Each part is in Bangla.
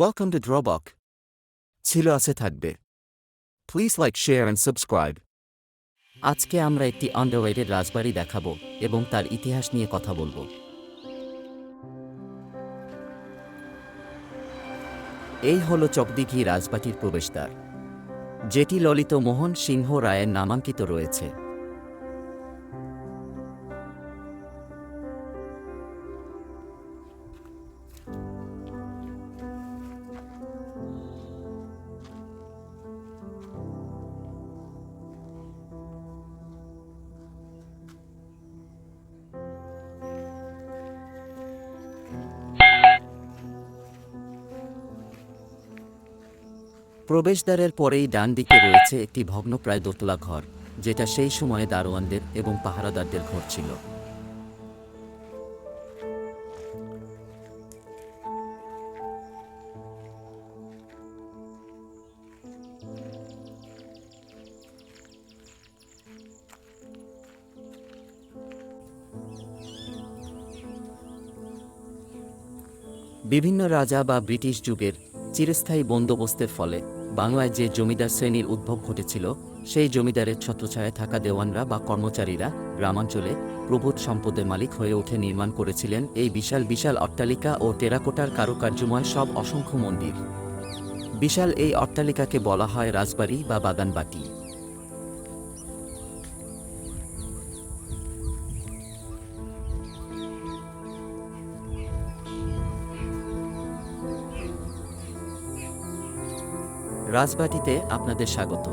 Welcome to Drobok. ছিল আছে থাকবে। Please like, share and subscribe. আজকে আমরা একটি আন্ডাররেটেড রাজবাড়ি দেখাবো এবং তার ইতিহাস নিয়ে কথা বলবো। এই হলো চকদিঘি রাজবাটির প্রবেশদ্বার, যেটি ললিত মোহন সিংহ রায়ের নামাঙ্কিত রয়েছে। প্রবেশদ্বারের পরেই ডান দিকে রয়েছে একটি ভগ্নপ্রায় দোতলা ঘর, যেটা সেই সময়ে দারোয়ানদের এবং পাহারাদারদের ঘর ছিল। বিভিন্ন রাজা বা ব্রিটিশ যুগের চিরস্থায়ী বন্দোবস্তের ফলে বাংলায় যে জমিদার শ্রেণীর উদ্ভব ঘটেছিল, সেই জমিদারের ছত্রছায়ায় থাকা দেওয়ানরা বা কর্মচারীরা গ্রামাঞ্চলে প্রভূত সম্পদের মালিক হয়ে উঠে নির্মাণ করেছিলেন এই বিশাল বিশাল অট্টালিকা ও টেরাকোটার কারুকার্যময় সব অসংখ্য মন্দির। বিশাল এই অট্টালিকাকে বলা হয় রাজবাড়ি বা বাগানবাটি। রাজবাটিতে আপনাদের স্বাগত।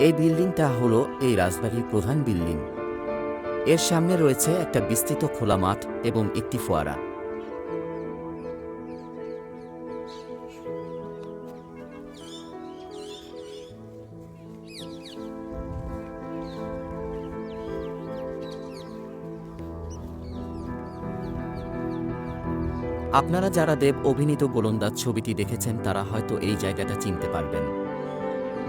এই বিল্ডিংটা হলো এই রাজবাড়ির প্রধান বিল্ডিং। এর সামনে রয়েছে একটা বিস্তৃত খোলা মাঠ এবং একটি ফোয়ারা। আপনারা যারা দেব অভিনীত গোলন্দাজ ছবিটি দেখেছেন তারা হয়তো এই জায়গাটা চিনতে পারবেন।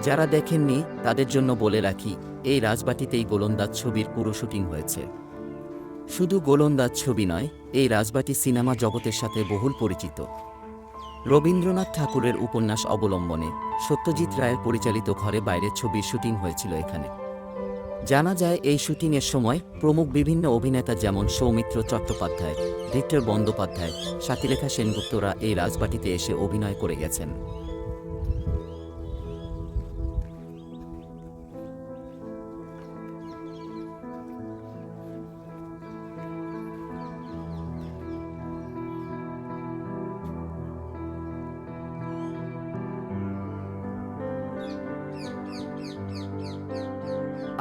যারা দেখেননি তাদের জন্য বলে রাখি, এই রাজবাটিতেই গোলন্দাজ ছবির পুরো শুটিং হয়েছে। শুধু গোলন্দাজ ছবি নয়, এই রাজবাটি সিনেমা জগতের সাথে বহুল পরিচিত। রবীন্দ্রনাথ ঠাকুরের উপন্যাস অবলম্বনে সত্যজিৎ রায়ের পরিচালিত ঘরে বাইরে ছবির শুটিং হয়েছিল এখানে। জানা যায় এই শুটিংয়ের সময় প্রমুখ বিভিন্ন অভিনেতা যেমন সৌমিত্র চট্টোপাধ্যায়, ভিক্টর বন্দ্যোপাধ্যায়, স্বাতিরেখা সেনগুপ্তরা এই রাজবাটিতে এসে অভিনয় করে গেছেন।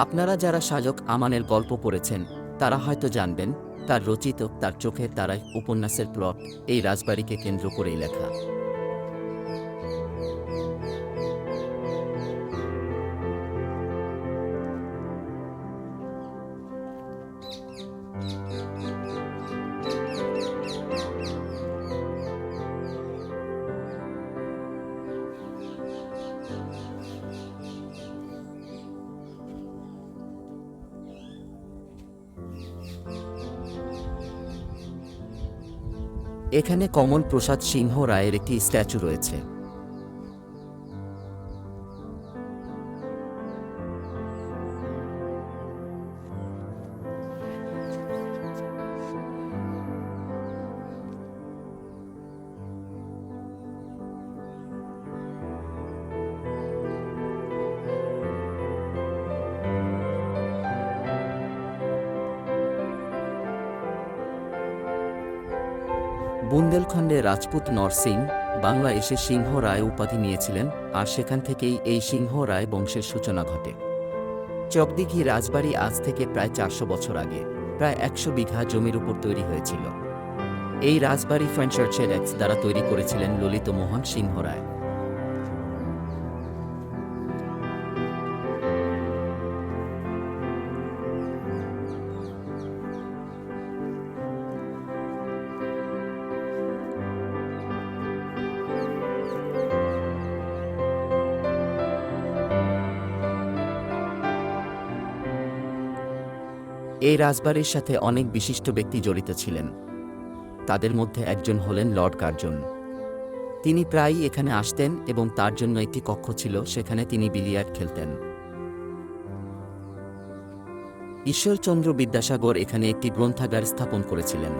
আপনারা যারা সাজক আমানের গল্প পড়েছেন তারা হয়তো জানবেন, তার রচিত তার চোখের তারায় উপন্যাসের প্লট এই রাজবাড়িকে কেন্দ্র করেই লেখা। এখানে কমল প্রসাদ সিংহ রায়ের একটি স্ট্যাচু রয়েছে। বুন্দেলখণ্ডে রাজপুত নরসিং, বাংলা এসে সিংহ রায় উপাধি নিয়েছিলেন, আর সেখান থেকেই এই সিংহ রায় বংশের সূচনা ঘটে। চকদিঘি রাজবাড়ি আজ থেকে প্রায় 400 বছর আগে প্রায় 100 বিঘা জমির উপর তৈরি হয়েছিল। এই রাজবাড়ি ফ্রেঞ্চার্চের এক্স দ্বারা তৈরি করেছিলেন ললিত মোহন সিংহ রায়। এই রাজবাড়ির সাথে অনেক বিশিষ্ট ব্যক্তি জড়িত ছিলেন। তাদের মধ্যে একজন হলেন লর্ড কার্জন। তিনি প্রায়ই এখানে আসতেন এবং তার জন্য একটি কক্ষ ছিল, সেখানে তিনি বিলিয়ার্ড খেলতেন। ঈশ্বরচন্দ্র বিদ্যাসাগর এখানে একটি গ্রন্থাগার স্থাপন করেছিলেন।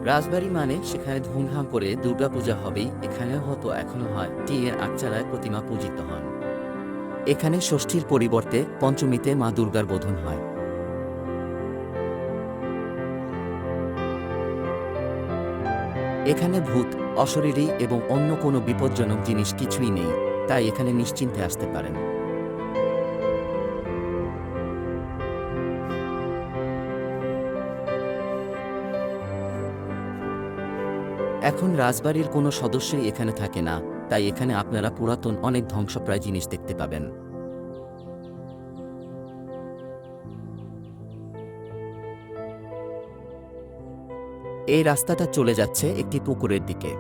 রাজবাড়ি মানে সেখানে ধুমধাম করে দুর্গাপূজা হবেই, এখানে হতো, এখনো হয়, এর আকচারায় প্রতিমা পূজিত হন। এখানে ষষ্ঠীর পরিবর্তে পঞ্চমীতে মা দুর্গার বোধন হয়। এখানে ভূত, অশরীরী এবং অন্য কোনো বিপজ্জনক জিনিস কিছুই নেই, তাই এখানে নিশ্চিন্তে আসতে পারেন। এখন রাজবাড়ির কোনো সদস্যই এখানে থাকে না, তাই এখানে আপনারা পুরাতন অনেক ধ্বংসপ্রায় জিনিস দেখতে পাবেন। এই রাস্তাটা চলে যাচ্ছে একটি পুকুরের দিকে।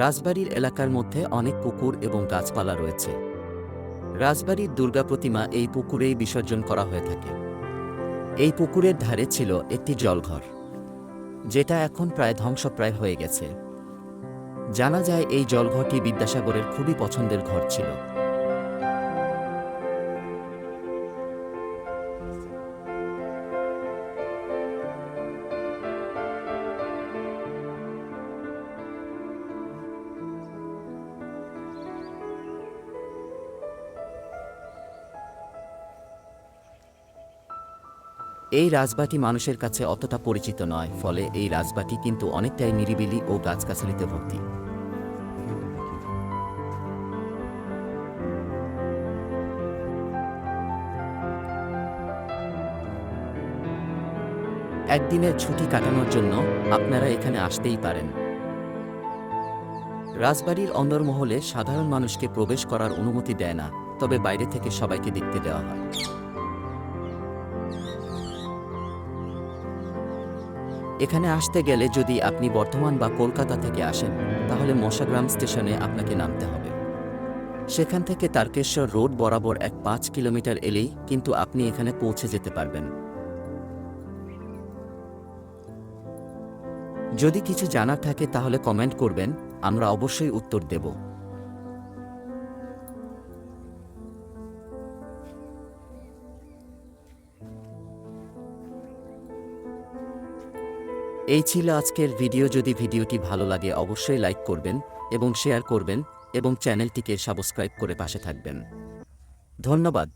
রাজবাড়ির এলাকার মধ্যে অনেক পুকুর এবং গাছপালা রয়েছে। রাজবাড়ির দুর্গা প্রতিমা এই পুকুরেই বিসর্জন করা হয়ে থাকে। এই পুকুরের ধারে ছিল একটি জলঘর, যেটা এখন প্রায় ধ্বংসপ্রায় হয়ে গেছে। জানা যায় এই জলঘরটি বিদ্যাসাগরের খুবই পছন্দের ঘর ছিল। এই রাজবাটি মানুষের কাছে অতটা পরিচিত নয়, ফলে এই রাজবাটি কিন্তু অনেকটাই নিরিবিলি ও গাছগাছালিতে ভর্তি। একদিনের ছুটি কাটানোর জন্য আপনারা এখানে আসতেই পারেন। রাজবাড়ির অন্দরমহলে সাধারণ মানুষকে প্রবেশ করার অনুমতি দেয় না, তবে বাইরে থেকে সবাইকে দেখতে দেওয়া হয়। এখানে আসতে গেলে যদি আপনি বর্ধমান বা কলকাতা থেকে আসেন, তাহলে মশাগ্রাম স্টেশনে আপনাকে নামতে হবে। সেখান থেকে তারকেশ্বর রোড বরাবর 5 কিলোমিটার এলেই কিন্তু আপনি এখানে পৌঁছে যেতে পারবেন। যদি কিছু জানার থাকে তাহলে কমেন্ট করবেন, আমরা অবশ্যই উত্তর দেব। এই ছিল আজকের ভিডিও। যদি ভিডিওটি ভালো লাগে অবশ্যই লাইক করবেন এবং শেয়ার করবেন এবং চ্যানেলটিকে সাবস্ক্রাইব করে পাশে থাকবেন। ধন্যবাদ।